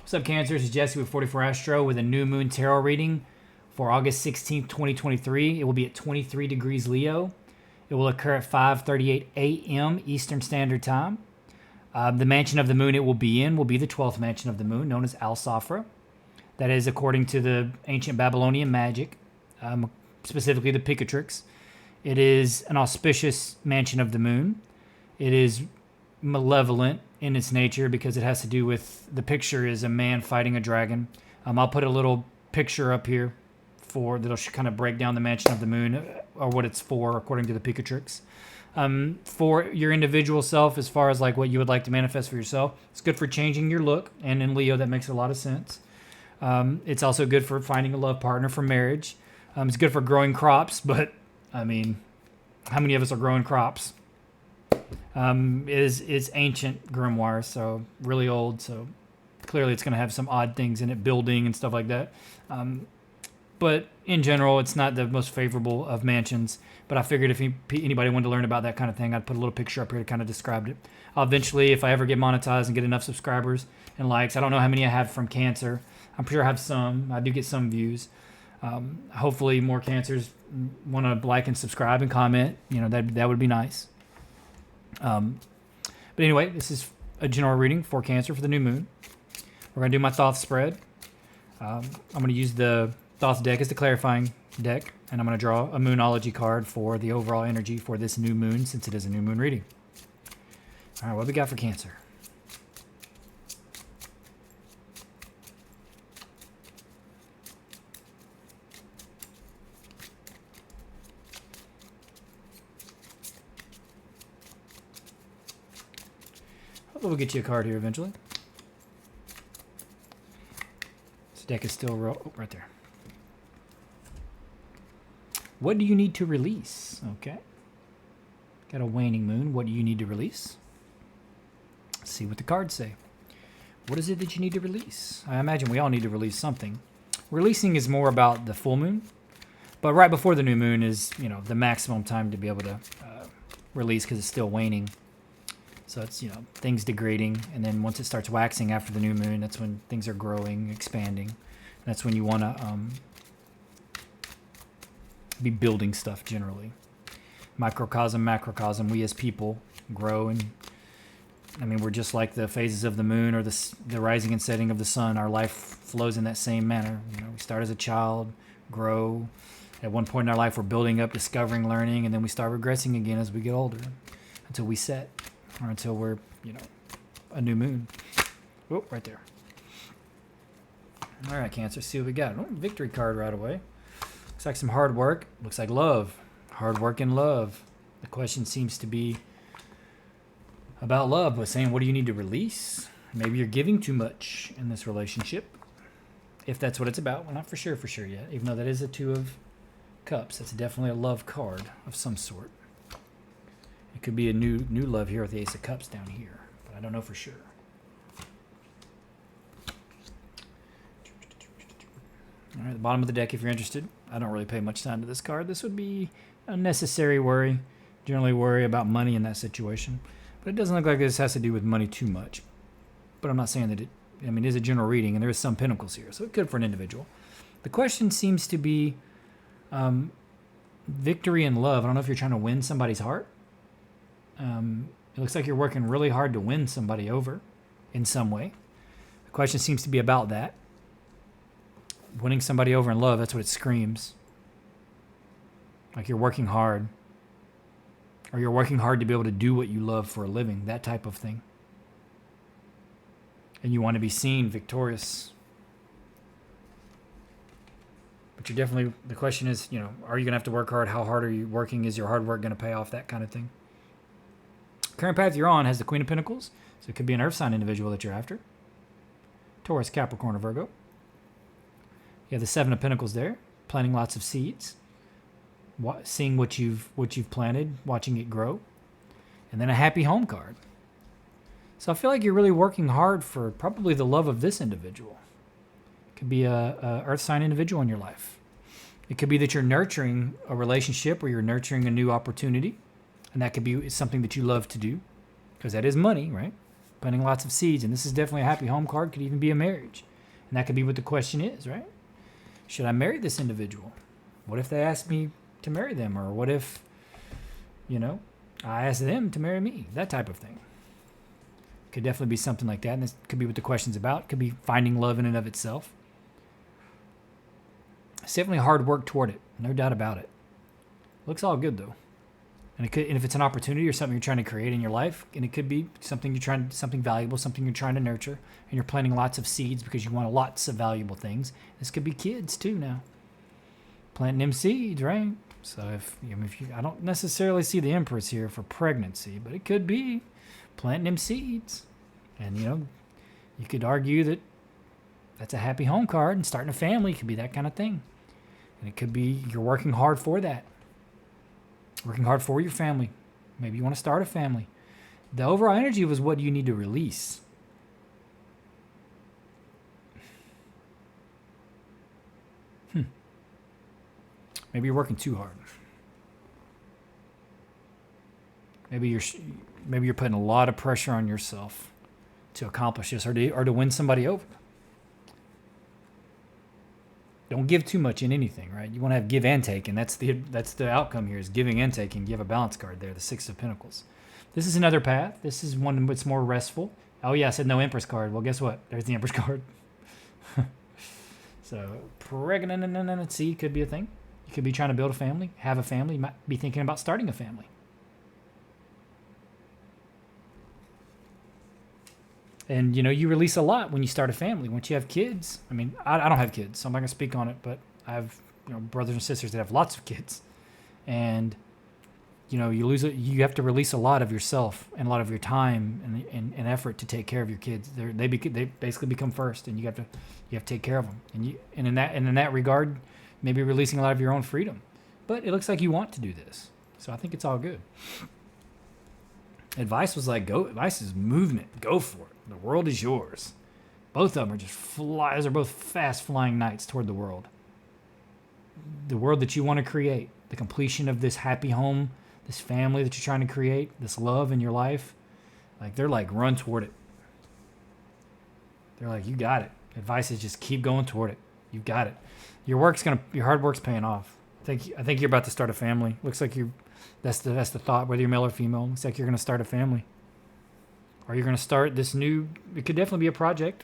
What's up, Cancer? This is Jesse with 44 Astro with a new moon tarot reading for August 16th, 2023. It will be at 23 degrees Leo. It will occur at 5:38 a.m. Eastern Standard Time. The mansion of the moon it will be in will be the 12th mansion of the moon, known as Al Safra. That is according to the ancient Babylonian magic, specifically the Picatrix. It is an auspicious mansion of the moon. It is malevolent in its nature because it has to do with the picture is a man fighting a dragon. I'll put a little picture up here for that'll kind of break down the mansion of the moon or what it's for according to the Picatrix. For your individual self, as far as like what you would like to manifest for yourself, it's good for changing your look, and in Leo that makes a lot of sense. It's also good for finding a love partner for marriage. It's good for growing crops, but I mean, how many of us are growing crops? Is ancient grimoire, so really old, so clearly it's going to have some odd things in it, building and stuff like that. But in general, it's not the most favorable of mansions. But I figured if anybody wanted to learn about that kind of thing, I'd put a little picture up here to kind of describe it. I'll eventually, if I ever get monetized and get enough subscribers and likes, I don't know how many I have from Cancer. I'm sure I have some. I do get some views. Hopefully more Cancers want to like and subscribe and comment. You know, that would be nice. But anyway, this is a general reading for Cancer for the new moon. We're going to do my Thoth spread. I'm going to use the Thoth deck as the clarifying deck, and I'm going to draw a Moonology card for the overall energy for this new moon, since it is a new moon reading. All right, what we got for Cancer? Hopefully we'll get you a card here eventually. This deck is still right there. What do you need to release? Okay. Got a waning moon. What do you need to release? Let's see what the cards say. What is it that you need to release? I imagine we all need to release something. Releasing is more about the full moon, but right before the new moon is, you know, the maximum time to be able to release because it's still waning. So it's, you know, things degrading, and then once it starts waxing after the new moon, that's when things are growing, expanding. And that's when you want to be building stuff generally. Microcosm, macrocosm, we as people grow, and I mean, we're just like the phases of the moon or the rising and setting of the sun. Our life flows in that same manner. You know, we start as a child, grow. At one point in our life, we're building up, discovering, learning, and then we start regressing again as we get older until we set, or until we're, you know, a new moon. Oh, right there. All right, Cancer, see what we got. Oh, victory card right away. Looks like some hard work. Looks like love. Hard work and love. The question seems to be about love, but saying, what do you need to release? Maybe you're giving too much in this relationship. If that's what it's about. Well, not for sure yet. Even though that is a Two of Cups. That's definitely a love card of some sort. It could be a new love here with the Ace of Cups down here. But I don't know for sure. All right, the bottom of the deck if you're interested. I don't really pay much time to this card. This would be unnecessary worry. Generally worry about money in that situation. But it doesn't look like this has to do with money too much. But I'm not saying that it, I mean, it is a general reading, and there is some pentacles here. So it could for an individual. The question seems to be victory and love. I don't know if you're trying to win somebody's heart. It looks like you're working really hard to win somebody over in some way. The question seems to be about that. Winning somebody over in love, that's what it screams. Like you're working hard. Or you're working hard to be able to do what you love for a living. That type of thing. And you want to be seen victorious. But you're definitely, the question is, you know, are you going to have to work hard? How hard are you working? Is your hard work going to pay off? That kind of thing. Current path you're on has the Queen of Pentacles. So it could be an earth sign individual that you're after. Taurus, Capricorn, or Virgo. You have the Seven of Pentacles there, planting lots of seeds, seeing what you've planted, watching it grow, and then a happy home card. So I feel like you're really working hard for probably the love of this individual. It could be a earth sign individual in your life. It could be that you're nurturing a relationship or you're nurturing a new opportunity, and that could be something that you love to do, because that is money, right? planting lots of seeds. And this is definitely a happy home card. Could even be a marriage. And that could be what the question is, right? Should I marry this individual? What if they ask me to marry them? Or what if, I ask them to marry me? That type of thing. Could definitely be something like that. And this could be what the question's about. Could be finding love in and of itself. It's definitely hard work toward it. No doubt about it. Looks all good, though. And if it's an opportunity or something you're trying to create in your life, and it could be something something valuable, something you're trying to nurture, and you're planting lots of seeds because you want lots of valuable things. This could be kids too now. Planting them seeds, right? So if I don't necessarily see the Empress here for pregnancy, but it could be planting them seeds. And you could argue that that's a happy home card, and starting a family could be that kind of thing. And it could be you're working hard for that. Working hard for your family. Maybe you want to start a family. The overall energy was what you need to release. Maybe you're working too hard. Maybe you're putting a lot of pressure on yourself to accomplish this or to win somebody over. Don't give too much in anything, right? You want to have give and take, and that's the outcome here is giving and taking. You have a balance card there, the Six of Pentacles. This is another path. This is one that's more restful. Oh yeah, I said no Empress card. Well, guess what? There's the Empress card. So pregnancy could be a thing. You could be trying to build a family, have a family. You might be thinking about starting a family. And, you release a lot when you start a family. Once you have kids, I mean, I don't have kids, so I'm not going to speak on it, but I have, brothers and sisters that have lots of kids. And, you have to release a lot of yourself and a lot of your time and effort to take care of your kids. They basically become first, and you have to take care of them. And in that regard, maybe releasing a lot of your own freedom. But it looks like you want to do this. So I think it's all good. Advice was like, go. Advice is movement. Go for it. The world is yours. Both of them are just those are both fast flying knights toward the world. The world that you want to create, the completion of this happy home, this family that you're trying to create, this love in your life. They're like, run toward it. They're like, you got it. Advice is just keep going toward it. You've got it. Your hard work's paying off. I think you're about to start a family. Looks like that's the thought, whether you're male or female. Looks like you're going to start a family. Or you're going to start this new, it could definitely be a project.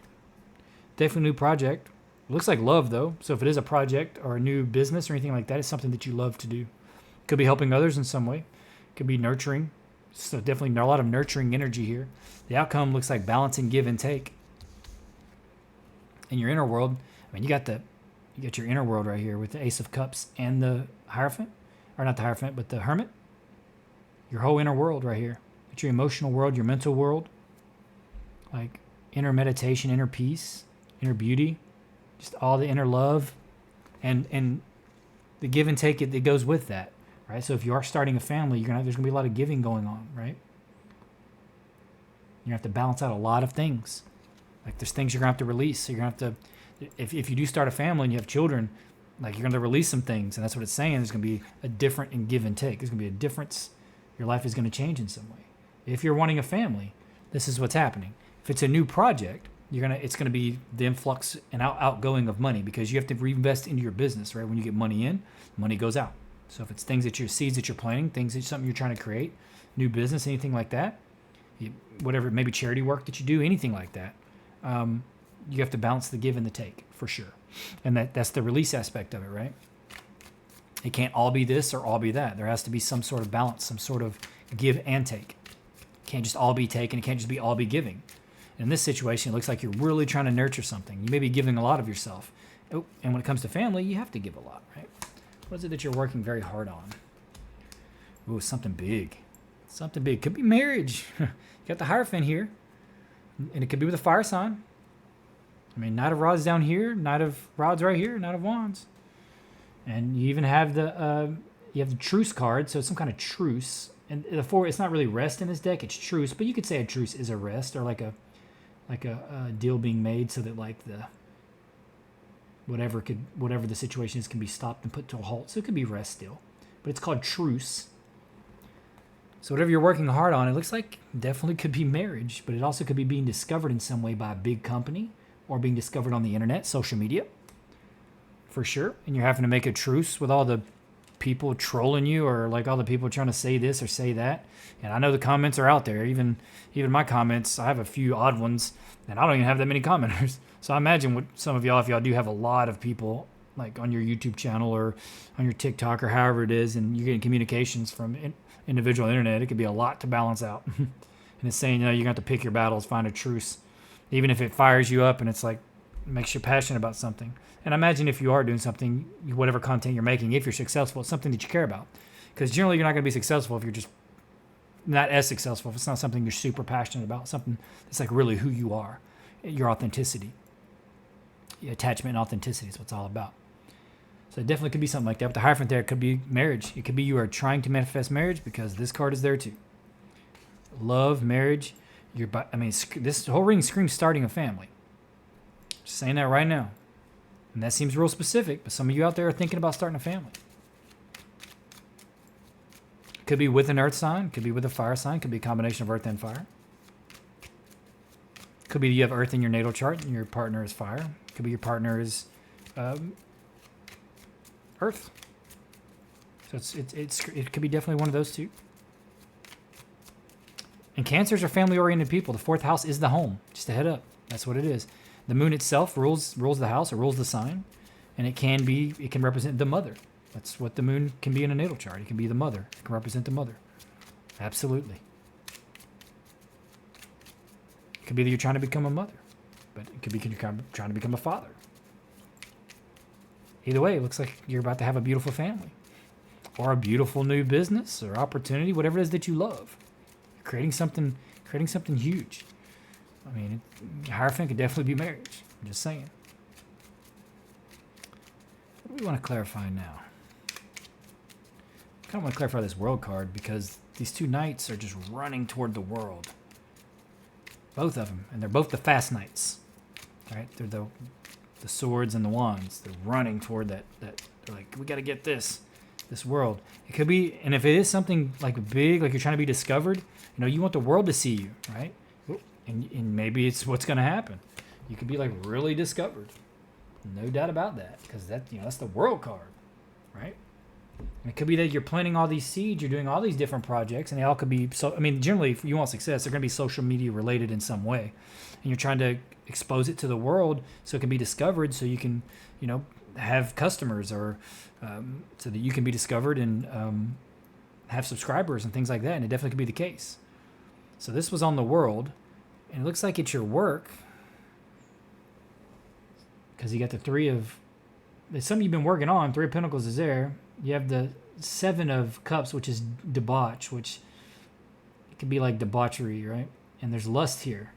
Definitely a new project. It looks like love, though. So if it is a project or a new business or anything like that, it's something that you love to do. Could be helping others in some way. Could be nurturing. So definitely a lot of nurturing energy here. The outcome looks like balancing give and take. In your inner world, I mean, you got your inner world right here with the Ace of Cups and the Hierophant. Or not the Hierophant, but the Hermit. Your whole inner world right here. It's your emotional world, your mental world, like inner meditation, inner peace, inner beauty, just all the inner love, and the give and take that goes with that, right? So if you are starting a family, there's gonna be a lot of giving going on, right? You have to balance out a lot of things. Like there's things you're gonna have to release. So you're gonna have to, if you do start a family and you have children, like you're gonna release some things, and that's what it's saying. There's gonna be a different in give and take. There's gonna be a difference. Your life is gonna change in some way. If you're wanting a family, this is what's happening. If it's a new project, it's gonna be the influx and outgoing of money because you have to reinvest into your business, right? When you get money in, money goes out. So if it's seeds that you're planting, something you're trying to create, new business, anything like that, whatever, maybe charity work that you do, anything like that, you have to balance the give and the take for sure. And that's the release aspect of it, right? It can't all be this or all be that. There has to be some sort of balance, some sort of give and take. Can't just all be taken. It can't just be all be giving. In this situation, it looks like you're really trying to nurture something. You may be giving a lot of yourself. Oh, and when it comes to family, you have to give a lot, right? What is it that you're working very hard on? Ooh, something big. Something big. Could be marriage. You got the Hierophant here. And it could be with a fire sign. I mean, Knight of Rods down here. Knight of Rods right here. Knight of Wands. And you even have the truce card. So it's some kind of truce. And it's not really rest in this deck, it's truce, but you could say a truce is a rest or like a deal being made so that like the whatever the situation is can be stopped and put to a halt. So it could be rest still. But it's called truce. So whatever you're working hard on, it looks like definitely could be marriage, but it also could be being discovered in some way by a big company or being discovered on the internet, social media, for sure. And you're having to make a truce with all the people trolling you, or like all the people trying to say this or say that. And I know the comments are out there. Even my comments, I have a few odd ones, and I don't even have that many commenters. So I imagine what some of y'all, if y'all do have a lot of people like on your YouTube channel or on your TikTok or however it is, and you're getting communications from individual internet, it could be a lot to balance out. And it's saying, you're going to have to pick your battles, find a truce, even if it fires you up and it's like makes you passionate about something. And imagine if you are doing something, whatever content you're making, if you're successful, it's something that you care about. Because generally you're not going to be successful if you're just not as successful, if it's not something you're super passionate about, something that's like really who you are, your authenticity. Your attachment and authenticity is what it's all about. So it definitely could be something like that. But the Hierophant there could be marriage. It could be you are trying to manifest marriage, because this card is there too. Love, marriage. This whole ring screams starting a family. Just saying that right now. And that seems real specific, but some of you out there are thinking about starting a family. Could be with an earth sign, could be with a fire sign, could be a combination of earth and fire. Could be you have earth in your natal chart and your partner is fire. Could be your partner is earth. So it could be definitely one of those two. And Cancers are family-oriented people. The fourth house is the home. Just a head up. That's what it is. The moon itself rules the house, or rules the sign, and it can represent the mother. That's what the moon can be in a natal chart. It can be the mother. It can represent the mother. Absolutely. It could be that you're trying to become a mother, but it could be you're trying to become a father. Either way, it looks like you're about to have a beautiful family, or a beautiful new business or opportunity, whatever it is that you love. You're creating something huge. I mean, Hierophant could definitely be marriage. I'm just saying. What do we want to clarify now? I kind of want to clarify this world card, because these two knights are just running toward the world. Both of them. And they're both the fast knights. Right? They're the swords and the wands. They're running toward that. They're like, we got to get this world. It could be, and if it is something like big, like you're trying to be discovered, you want the world to see you, right? And maybe it's what's going to happen. You could be like really discovered. No doubt about that, because that's the world card, right? And it could be that you're planting all these seeds, you're doing all these different projects, and they all could be generally, if you want success, they're going to be social media related in some way. And you're trying to expose it to the world so it can be discovered, so you can, have customers, or so that you can be discovered and have subscribers and things like that. And it definitely could be the case. So this was on the world. And it looks like it's your work, because you got the it's something you've been working on. 3 of Pentacles is there. You have the 7 of Cups, which is debauch, which it could be like debauchery, right? And there's lust here.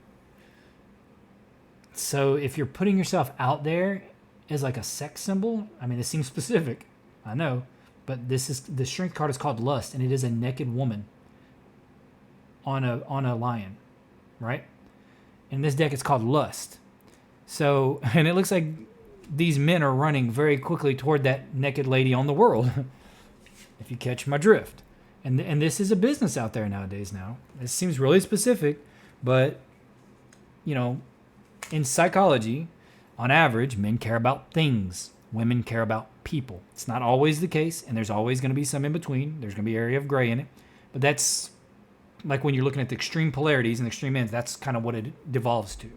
So if you're putting yourself out there as like a sex symbol, this seems specific, I know, but the Strength card is called Lust, and it is a naked woman on a lion, right? In this deck, it's called Lust. So, and it looks like these men are running very quickly toward that naked lady on the world, if you catch my drift. And this is a business out there nowadays now. It seems really specific, but, in psychology, on average, men care about things. Women care about people. It's not always the case, and there's always going to be some in between. There's going to be an area of gray in it. But that's like when you're looking at the extreme polarities and extreme ends, that's kind of what it devolves to.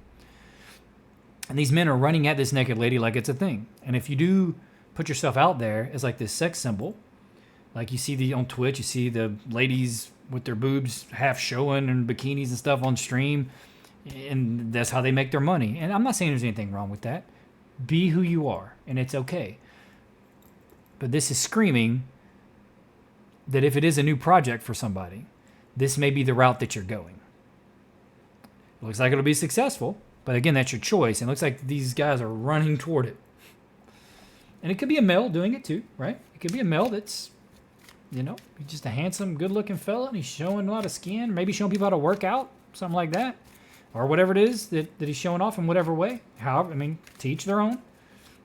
And these men are running at this naked lady like it's a thing. And if you do put yourself out there as like this sex symbol, like you see on Twitch, you see the ladies with their boobs half showing and bikinis and stuff on stream, and that's how they make their money. And I'm not saying there's anything wrong with that. Be who you are, and it's okay. But this is screaming that if it is a new project for somebody, this may be the route that you're going. It looks like it'll be successful, but again, that's your choice. And it looks like these guys are running toward it. And it could be a male doing it too, right? It could be a male that's, he's just a handsome, good-looking fella, and he's showing a lot of skin, maybe showing people how to work out, something like that, or whatever it is that he's showing off in whatever way. However, to each their own.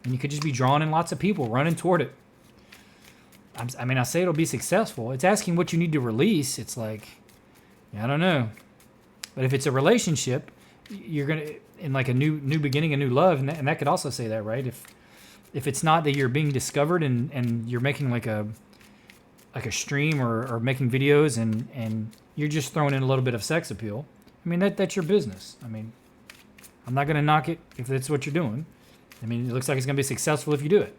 And you could just be drawing in lots of people running toward it. I mean, I say it'll be successful. It's asking what you need to release. It's like, I don't know. But if it's a relationship, you're gonna in like a new beginning, a new love, and that could also say that, right? If it's not that you're being discovered and you're making like a stream or making videos and you're just throwing in a little bit of sex appeal, I mean that's your business. I mean, I'm not gonna knock it if that's what you're doing. I mean, it looks like it's gonna be successful if you do it.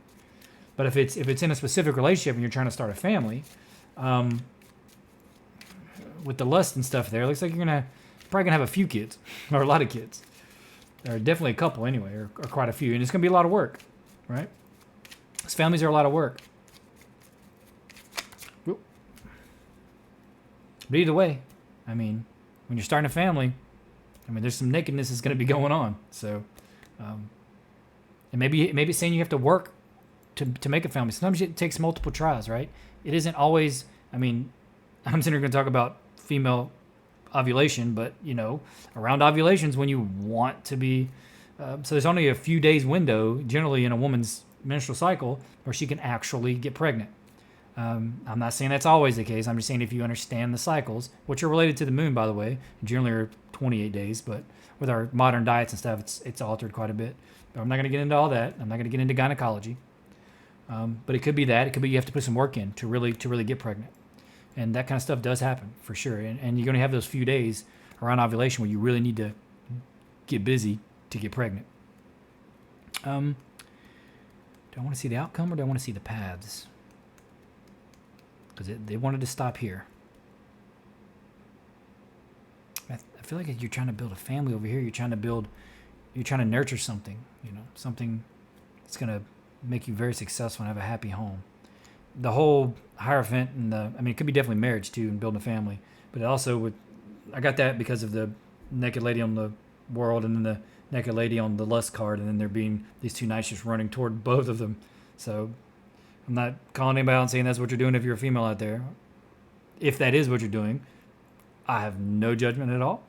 But if it's in a specific relationship and you're trying to start a family, with the lust and stuff there, it looks like you're probably gonna have a few kids or a lot of kids. There are definitely a couple anyway, or quite a few, and it's gonna be a lot of work, right? Because families are a lot of work. But either way, I mean, when you're starting a family, I mean, there's some nakedness that's gonna be going on. So, and maybe it's saying you have to work to make a family. Sometimes it takes multiple tries, right? It isn't always. I mean, I'm sitting here going to talk about female ovulation, but around ovulations when you want to be. So there's only a few days window generally in a woman's menstrual cycle where she can actually get pregnant. I'm not saying that's always the case. I'm just saying if you understand the cycles, which are related to the moon, by the way, generally are 28 days, but with our modern diets and stuff, it's altered quite a bit. But I'm not going to get into all that. I'm not going to get into gynecology. But it could be that. It could be you have to put some work in to really get pregnant. And that kind of stuff does happen for sure. And you're going to have those few days around ovulation where you really need to get busy to get pregnant. Do I want to see the outcome or do I want to see the paths? Because they wanted to stop here. I feel like you're trying to build a family over here. You're trying to nurture something, something that's going to make you very successful and have a happy home. The whole Hierophant and it could be definitely marriage too and building a family, but it also I got that because of the naked lady on the world and then the naked lady on the lust card, and then there being these two knights just running toward both of them. So I'm not calling anybody out and saying that's what you're doing if you're a female out there. If that is what you're doing, I have no judgment at all.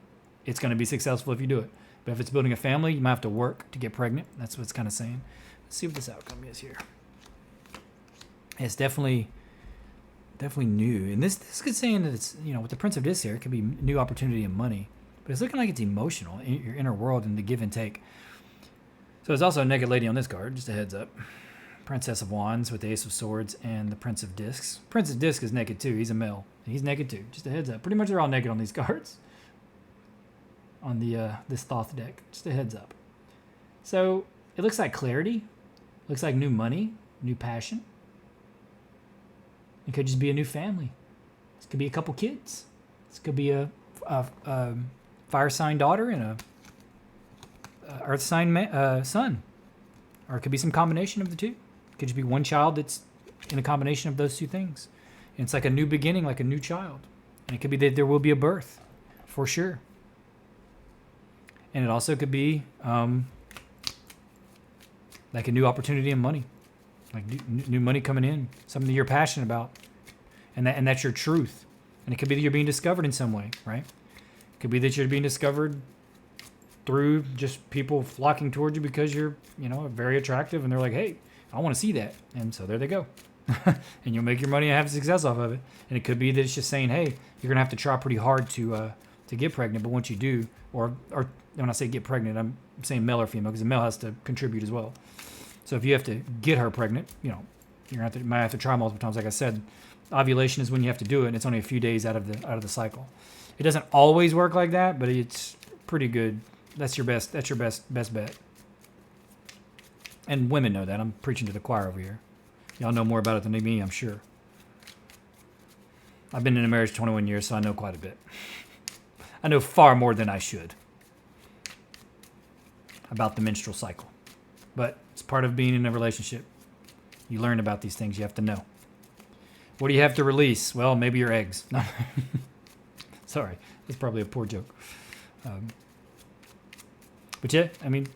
It's going to be successful if you do it. But if it's building a family, you might have to work to get pregnant. That's what it's kind of saying. Let's see what this outcome is here. It's definitely new. And this could say that it's, with the Prince of Discs here, it could be new opportunity and money. But it's looking like it's emotional, in your inner world and the give and take. So there's also a naked lady on this card, just a heads up. Princess of Wands with the Ace of Swords and the Prince of Discs. Prince of Discs is naked too. He's a male. He's naked too. Just a heads up. Pretty much they're all naked on these cards. On the this Thoth deck. Just a heads up. So it looks like clarity. Looks like new money, new passion. It could just be a new family. This could be a couple kids. This could be a fire sign daughter and a earth sign son. Or it could be some combination of the two. It could just be one child that's in a combination of those two things. And it's like a new beginning, like a new child. And it could be that there will be a birth, for sure. And it also could be like a new opportunity in money. Like new money coming in, something that you're passionate about, and that's your truth. And it could be that you're being discovered in some way, right? It could be that you're being discovered through just people flocking towards you because you're, very attractive, and they're like, hey, I want to see that, and so there they go, and you'll make your money and have success off of it. And it could be that it's just saying, hey, you're gonna have to try pretty hard to get pregnant, but once you do, or when I say get pregnant, I'm saying male or female because the male has to contribute as well. So if you have to get her pregnant, you might have to try multiple times. Like I said, ovulation is when you have to do it, and it's only a few days out of the cycle. It doesn't always work like that, but it's pretty good. That's your best bet. And women know that. I'm preaching to the choir over here. Y'all know more about it than me, I'm sure. I've been in a marriage 21 years, so I know quite a bit. I know far more than I should about the menstrual cycle. But it's part of being in a relationship. You learn about these things. You have to know. What do you have to release? Well, maybe your eggs. No. Sorry, that's probably a poor joke. But yeah, I mean,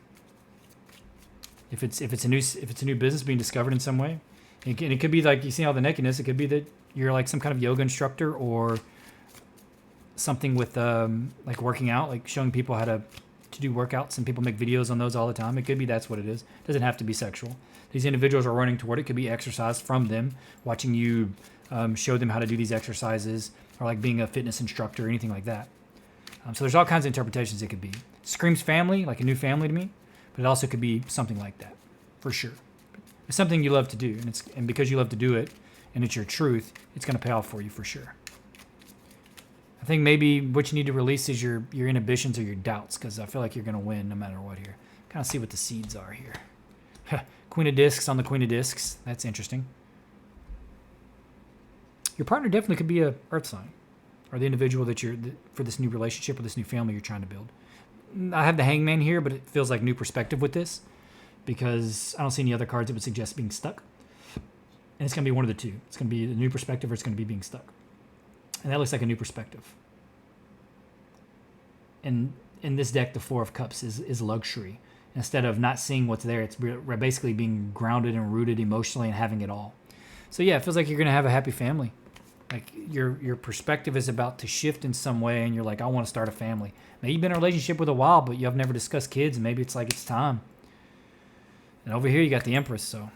if it's a new business being discovered in some way, and it could be like you see all the nakedness. It could be that you're like some kind of yoga instructor or something with like working out, like showing people how to to do workouts, and people make videos on those all the time. It could be that's what it is. It doesn't have to be sexual. These individuals are running toward it. It could be exercise from them, watching you show them how to do these exercises, or like being a fitness instructor or anything like that. So there's all kinds of interpretations it could be. Screams family, like a new family to me, but it also could be something like that, for sure. It's something you love to do, and because you love to do it, and it's your truth, it's going to pay off for you for sure. I think maybe what you need to release is your inhibitions or your doubts, because I feel like you're going to win no matter what here. Kind of see what the seeds are here. Queen of Discs on the Queen of Discs. That's interesting. Your partner definitely could be a earth sign, or the individual that for this new relationship or this new family you're trying to build. I have the Hangman here, but it feels like new perspective with this, because I don't see any other cards that would suggest being stuck. And it's going to be one of the two. It's going to be a new perspective, or it's going to be being stuck. And that looks like a new perspective. And in this deck, the Four of Cups is luxury. Instead of not seeing what's there, it's basically being grounded and rooted emotionally and having it all. So yeah, it feels like you're going to have a happy family. Like your perspective is about to shift in some way, and you're like, I want to start a family. Maybe you've been in a relationship with a while, but you have never discussed kids, and maybe it's like it's time. And over here, you got the Empress. So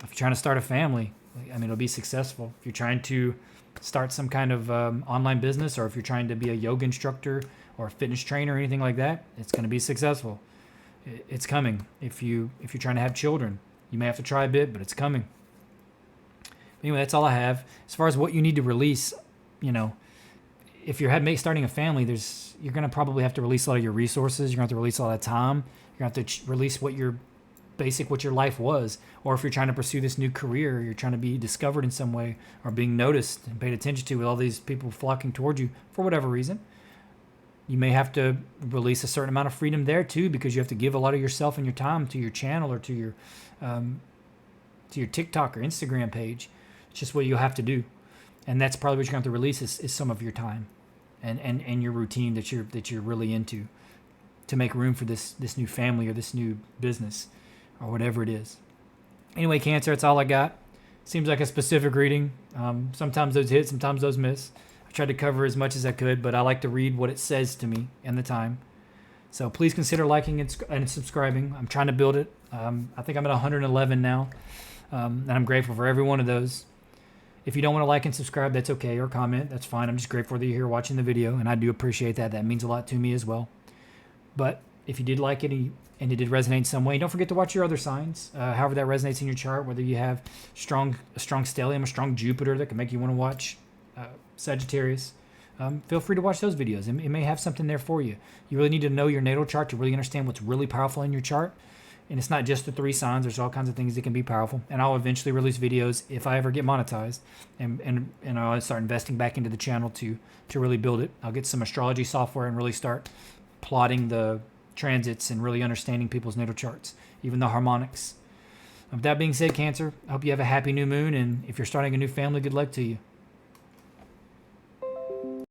if you're trying to start a family, I mean, it'll be successful. If you're trying to start some kind of online business, or if you're trying to be a yoga instructor or a fitness trainer or anything like that, it's going to be successful. It's coming. If you're trying to have children, you may have to try a bit, but it's coming. Anyway, that's all I have. As far as what you need to release, if you're starting a family, you're going to probably have to release a lot of your resources. You're going to have to release a lot of time. You're going to have to release what your life was. Or if you're trying to pursue this new career, you're trying to be discovered in some way or being noticed and paid attention to with all these people flocking towards you for whatever reason, you may have to release a certain amount of freedom there too, because you have to give a lot of yourself and your time to your channel or to your TikTok or Instagram page. It's just what you'll have to do. And that's probably what you're going to have to release is some of your time and your routine that you're really into, to make room for this new family or this new business or whatever it is. Anyway, Cancer, that's all I got. Seems like a specific reading. Sometimes those hit, sometimes those miss. I tried to cover as much as I could, but I like to read what it says to me and the time. So please consider liking and subscribing. I'm trying to build it. I think I'm at 111 now, and I'm grateful for every one of those. If you don't want to like and subscribe, that's okay, or comment, that's fine. I'm just grateful that you're here watching the video, and I do appreciate that. That means a lot to me as well. But if you did like it and it did resonate in some way, don't forget to watch your other signs, however that resonates in your chart, whether you have a strong stellium, a strong Jupiter that can make you want to watch Sagittarius. Feel free to watch those videos. It may have something there for you. You really need to know your natal chart to really understand what's really powerful in your chart. And it's not just the 3 signs. There's all kinds of things that can be powerful. And I'll eventually release videos if I ever get monetized. And I'll start investing back into the channel to really build it. I'll get some astrology software and really start plotting the transits and really understanding people's natal charts, even the harmonics. With that being said, Cancer, I hope you have a happy new moon. And if you're starting a new family, good luck to you.